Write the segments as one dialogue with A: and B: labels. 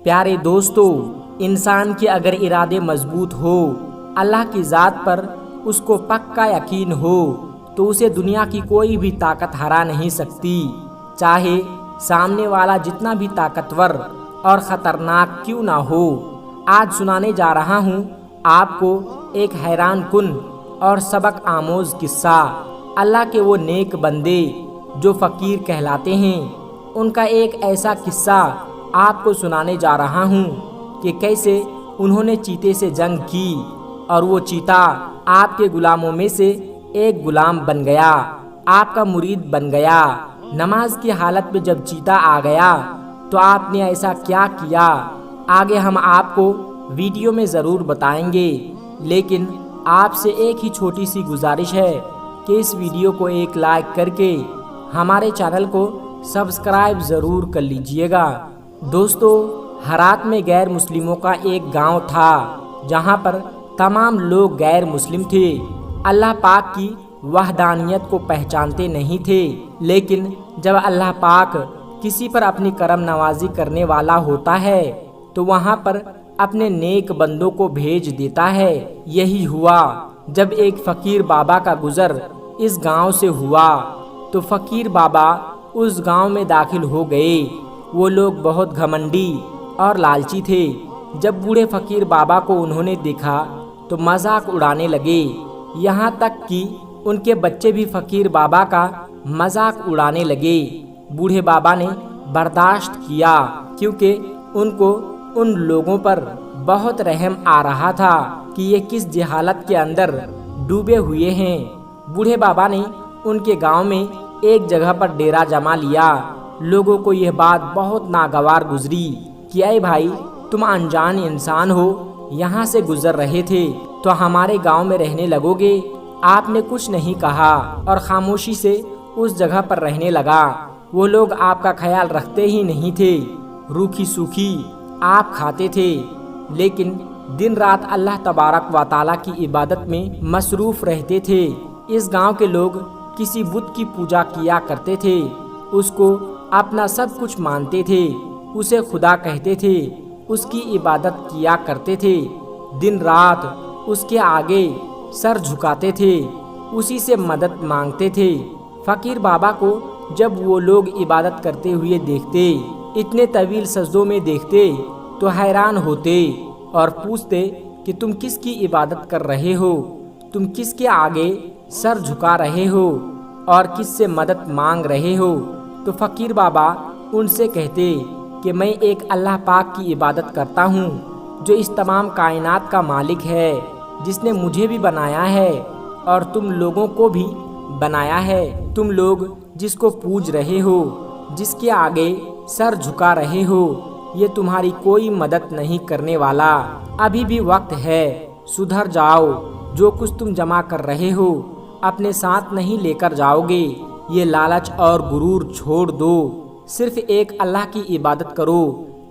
A: پیارے دوستو، انسان کے اگر ارادے مضبوط ہو، اللہ کی ذات پر اس کو پکا یقین ہو، تو اسے دنیا کی کوئی بھی طاقت ہرا نہیں سکتی، چاہے سامنے والا جتنا بھی طاقتور اور خطرناک کیوں نہ ہو۔ آج سنانے جا رہا ہوں آپ کو ایک حیران کن اور سبق آموز قصہ۔ اللہ کے وہ نیک بندے جو فقیر کہلاتے ہیں، ان کا ایک ایسا قصہ آپ کو سنانے جا رہا ہوں کہ کیسے انہوں نے چیتے سے جنگ کی اور وہ چیتا آپ کے غلاموں میں سے ایک غلام بن گیا، آپ کا مرید بن گیا۔ نماز کی حالت میں جب چیتا آ گیا تو آپ نے ایسا کیا کیا، آگے ہم آپ کو ویڈیو میں ضرور بتائیں گے، لیکن آپ سے ایک ہی چھوٹی سی گزارش ہے کہ اس ویڈیو کو ایک لائک کر کے ہمارے چینل کو سبسکرائب ضرور کر لیجئے گا۔ دوستو، ہرات میں غیر مسلموں کا ایک گاؤں تھا جہاں پر تمام لوگ غیر مسلم تھے، اللہ پاک کی وحدانیت کو پہچانتے نہیں تھے، لیکن جب اللہ پاک کسی پر اپنی کرم نوازی کرنے والا ہوتا ہے تو وہاں پر اپنے نیک بندوں کو بھیج دیتا ہے۔ یہی ہوا جب ایک فقیر بابا کا گزر اس گاؤں سے ہوا تو فقیر بابا اس گاؤں میں داخل ہو گئے۔ وہ لوگ بہت گھمنڈی اور لالچی تھے۔ جب بوڑھے فقیر بابا کو انہوں نے دیکھا تو مذاق اڑانے لگے، یہاں تک کہ ان کے بچے بھی فقیر بابا کا مذاق اڑانے لگے۔ بوڑھے بابا نے برداشت کیا کیونکہ ان کو ان لوگوں پر بہت رحم آ رہا تھا کہ یہ کس جہالت کے اندر ڈوبے ہوئے ہیں۔ بوڑھے بابا نے ان کے گاؤں میں ایک جگہ پر ڈیرا جما لیا۔ لوگوں کو یہ بات بہت ناگوار گزری کہ اے بھائی، تم انجان انسان ہو، یہاں سے گزر رہے تھے تو ہمارے گاؤں میں رہنے لگو گے؟ آپ نے کچھ نہیں کہا اور خاموشی سے اس جگہ پر رہنے لگا۔ وہ لوگ آپ کا خیال رکھتے ہی نہیں تھے، روکھی سوکھی آپ کھاتے تھے، لیکن دن رات اللہ تبارک و تعالیٰ کی عبادت میں مصروف رہتے تھے۔ اس گاؤں کے لوگ کسی بت کی پوجا کیا کرتے تھے، اس کو اپنا سب کچھ مانتے تھے، اسے خدا کہتے تھے، اس کی عبادت کیا کرتے تھے، دن رات اس کے آگے سر جھکاتے تھے، اسی سے مدد مانگتے تھے۔ فقیر بابا کو جب وہ لوگ عبادت کرتے ہوئے دیکھتے، اتنے طویل سجدوں میں دیکھتے تو حیران ہوتے اور پوچھتے کہ تم کس کی عبادت کر رہے ہو، تم کس کے آگے سر جھکا رہے ہو اور کس سے مدد مانگ رہے ہو؟ تو فقیر بابا ان سے کہتے کہ میں ایک اللہ پاک کی عبادت کرتا ہوں جو اس تمام کائنات کا مالک ہے، جس نے مجھے بھی بنایا ہے اور تم لوگوں کو بھی بنایا ہے۔ تم لوگ جس کو پوج رہے ہو، جس کے آگے سر جھکا رہے ہو، یہ تمہاری کوئی مدد نہیں کرنے والا۔ ابھی بھی وقت ہے، سدھر جاؤ، جو کچھ تم جمع کر رہے ہو اپنے ساتھ نہیں لے کر جاؤ گے، یہ لالچ اور غرور چھوڑ دو، صرف ایک اللہ کی عبادت کرو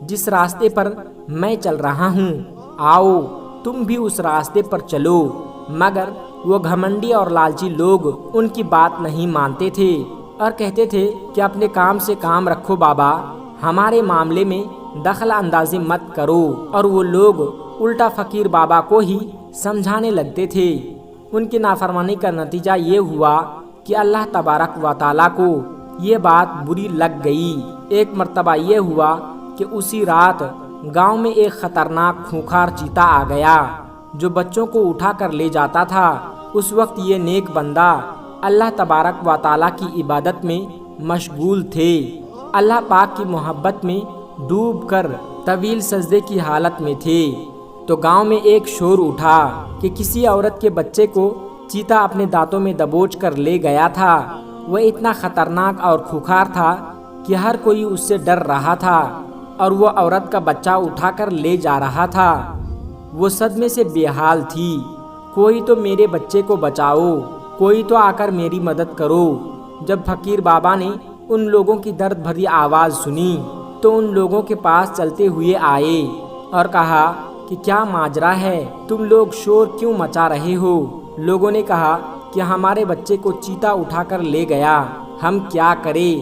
A: جس راستے پر میں چل رہا ہوں، آؤ تم بھی اس راستے پر چلو۔ مگر وہ گھمنڈی اور لالچی لوگ ان کی بات نہیں مانتے تھے اور کہتے تھے کہ اپنے کام سے کام رکھو بابا، ہمارے معاملے میں دخل اندازی مت کرو، اور وہ لوگ الٹا فقیر بابا کو ہی سمجھانے لگتے تھے۔ ان کی نافرمانی کا نتیجہ یہ ہوا کہ اللہ تبارک و تعالیٰ کو یہ بات بری لگ گئی۔ ایک مرتبہ یہ ہوا کہ اسی رات گاؤں میں ایک خطرناک خونخوار چیتا آ گیا جو بچوں کو اٹھا کر لے جاتا تھا۔ اس وقت یہ نیک بندہ اللہ تبارک و تعالیٰ کی عبادت میں مشغول تھے، اللہ پاک کی محبت میں ڈوب کر طویل سجدے کی حالت میں تھے۔ تو گاؤں میں ایک شور اٹھا کہ کسی عورت کے بچے کو چیتا اپنے دانتوں میں دبوچ کر لے گیا تھا۔ وہ اتنا خطرناک اور خوخار تھا کہ ہر کوئی اس سے ڈر رہا تھا، اور وہ عورت کا بچہ اٹھا کر لے جا رہا تھا۔ وہ صدمے سے بے حال تھی، کوئی تو میرے بچے کو بچاؤ، کوئی تو آ کر میری مدد کرو۔ جب فقیر بابا نے ان لوگوں کی درد بھری آواز سنی تو ان لوگوں کے پاس چلتے ہوئے آئے اور کہا کہ کیا ماجرا ہے، تم لوگ شور کیوں مچا رہے ہو؟ لوگوں نے کہا کہ ہمارے بچے کو چیتا اٹھا کر لے گیا، ہم کیا کریں،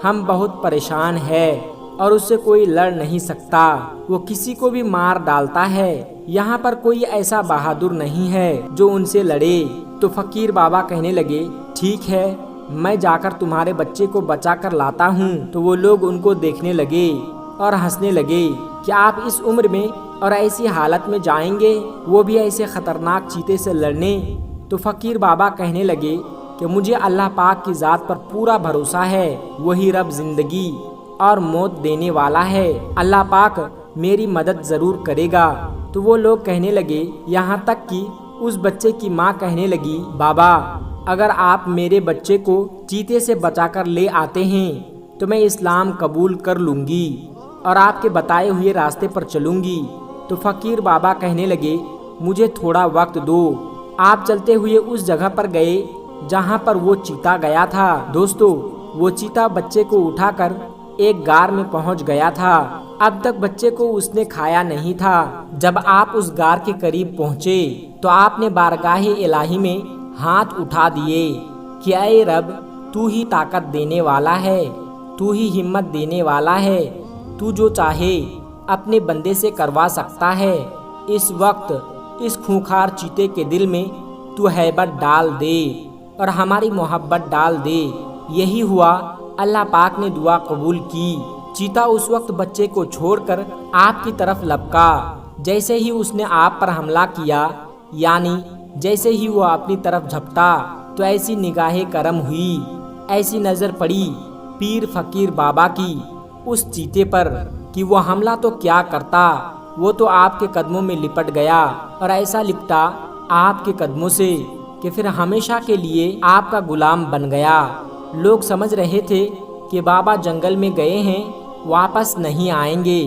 A: ہم بہت پریشان ہیں اور اس سے کوئی لڑ نہیں سکتا، وہ کسی کو بھی مار ڈالتا ہے، یہاں پر کوئی ایسا بہادر نہیں ہے جو ان سے لڑے۔ تو فقیر بابا کہنے لگے ٹھیک ہے، میں جا کر تمہارے بچے کو بچا کر لاتا ہوں۔ تو وہ لوگ ان کو دیکھنے لگے اور ہنسنے لگے کہ آپ اس عمر میں اور ایسی حالت میں جائیں گے، وہ بھی ایسے خطرناک چیتے سے لڑنے۔ تو فقیر بابا کہنے لگے کہ مجھے اللہ پاک کی ذات پر پورا بھروسہ ہے، وہی رب زندگی اور موت دینے والا ہے، اللہ پاک میری مدد ضرور کرے گا۔ تو وہ لوگ کہنے لگے، یہاں تک کہ اس بچے کی ماں کہنے لگی بابا اگر آپ میرے بچے کو چیتے سے بچا کر لے آتے ہیں تو میں اسلام قبول کر لوں گی اور آپ کے بتائے ہوئے راستے پر چلوں گی۔ تو فقیر بابا کہنے لگے مجھے تھوڑا وقت دو۔ آپ چلتے ہوئے اس جگہ پر گئے جہاں پر وہ چیتا گیا تھا۔ دوستو وہ چیتا بچے کو اٹھا کر ایک غار میں پہنچ گیا تھا، اب تک بچے کو اس نے کھایا نہیں تھا۔ جب آپ اس غار کے قریب پہنچے تو آپ نے بارگاہ الہی میں ہاتھ اٹھا دیے کہ اے رب تو ہی طاقت دینے والا ہے، تو ہی ہمت دینے والا ہے، تو جو چاہے اپنے بندے سے کروا سکتا ہے۔ اس وقت اس خونخوار چیتے کے دل میں تو ہیبت ڈال دے اور ہماری محبت ڈال دے۔ یہی ہوا، اللہ پاک نے دعا قبول کی۔ چیتا اس وقت بچے کو چھوڑ کر آپ کی طرف لپکا، جیسے ہی اس نے آپ پر حملہ کیا، یعنی جیسے ہی وہ اپنی طرف جھپٹا تو ایسی نگاہ کرم ہوئی، ایسی نظر پڑی پیر فقیر بابا کی اس چیتے پر کہ وہ حملہ تو کیا کرتا، وہ تو آپ کے قدموں میں لپٹ گیا اور ایسا لپٹا آپ کے قدموں سے کہ پھر ہمیشہ کے لیے آپ کا غلام بن گیا۔ لوگ سمجھ رہے تھے کہ بابا جنگل میں گئے ہیں، واپس نہیں آئیں گے۔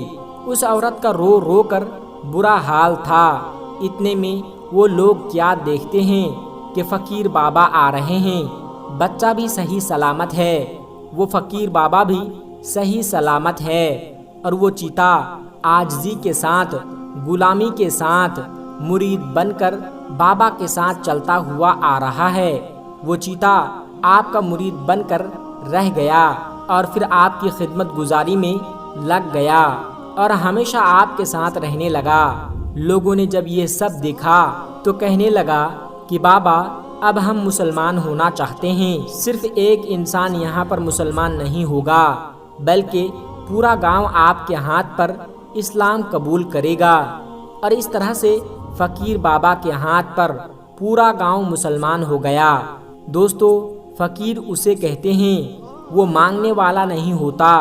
A: اس عورت کا رو رو کر برا حال تھا۔ اتنے میں وہ لوگ کیا دیکھتے ہیں کہ فقیر بابا آ رہے ہیں، بچہ بھی صحیح سلامت ہے، وہ فقیر بابا بھی صحیح سلامت ہے، اور وہ چیتا عاجزی کے ساتھ، غلامی کے ساتھ، مرید بن کر بابا کے ساتھ چلتا ہوا آ رہا ہے۔ وہ چیتا آپ کا مرید بن کر رہ گیا اور پھر آپ کی خدمت گزاری میں لگ گیا اور ہمیشہ آپ کے ساتھ رہنے لگا۔ لوگوں نے جب یہ سب دیکھا تو کہنے لگا کہ بابا اب ہم مسلمان ہونا چاہتے ہیں۔ صرف ایک انسان یہاں پر مسلمان نہیں ہوگا بلکہ پورا گاؤں آپ کے ہاتھ پر اسلام قبول کرے گا۔ اور اس طرح سے فقیر بابا کے ہاتھ پر پورا گاؤں مسلمان ہو گیا۔ دوستو فقیر اسے کہتے ہیں، وہ مانگنے والا نہیں ہوتا،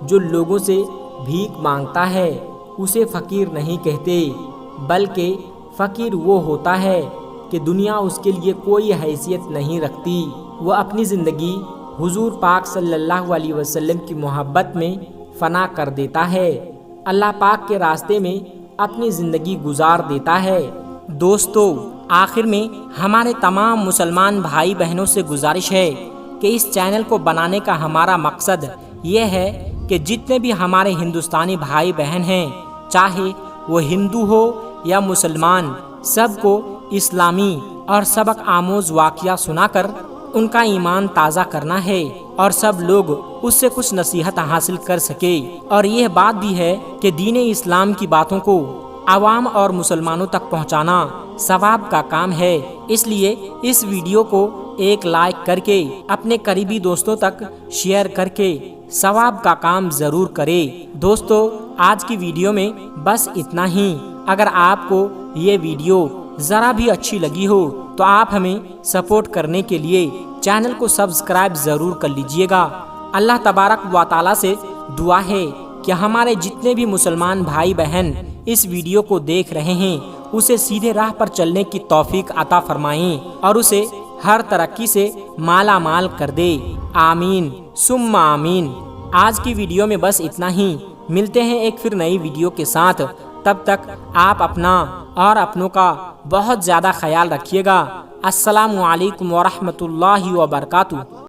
A: جو لوگوں سے بھیک مانگتا ہے اسے فقیر نہیں کہتے، بلکہ فقیر وہ ہوتا ہے کہ دنیا اس کے لیے کوئی حیثیت نہیں رکھتی، وہ اپنی زندگی حضور پاک صلی اللہ علیہ وسلم کی محبت میں فنا کر دیتا ہے، اللہ پاک کے راستے میں اپنی زندگی گزار دیتا ہے۔ دوستو آخر میں ہمارے تمام مسلمان بھائی بہنوں سے گزارش ہے کہ اس چینل کو بنانے کا ہمارا مقصد یہ ہے کہ جتنے بھی ہمارے ہندوستانی بھائی بہن ہیں، چاہے وہ ہندو ہو یا مسلمان، سب کو اسلامی اور سبق آموز واقعہ سنا کر ان کا ایمان تازہ کرنا ہے اور سب لوگ اس سے کچھ نصیحت حاصل کر سکے۔ اور یہ بات بھی ہے کہ دین اسلام کی باتوں کو عوام اور مسلمانوں تک پہنچانا ثواب کا کام ہے، اس لیے اس ویڈیو کو ایک لائک کر کے اپنے قریبی دوستوں تک شیئر کر کے ثواب کا کام ضرور کرے۔ دوستو آج کی ویڈیو میں بس اتنا ہی۔ اگر آپ کو یہ ویڈیو ذرا بھی اچھی لگی ہو تو آپ ہمیں سپورٹ کرنے کے لیے چینل کو سبسکرائب ضرور کر لیجئے گا۔ اللہ تبارک و تعالی سے دعا ہے کہ ہمارے جتنے بھی مسلمان بھائی بہن اس ویڈیو کو دیکھ رہے ہیں اسے سیدھے راہ پر چلنے کی توفیق عطا فرمائیں اور اسے ہر ترقی سے مالا مال کر دے، آمین ثم آمین۔ آج کی ویڈیو میں بس اتنا ہی، ملتے ہیں ایک پھر نئی ویڈیو کے ساتھ، تب تک آپ اپنا اور اپنوں کا بہت زیادہ خیال رکھیے گا۔ السلام علیکم ورحمۃ اللہ وبرکاتہ۔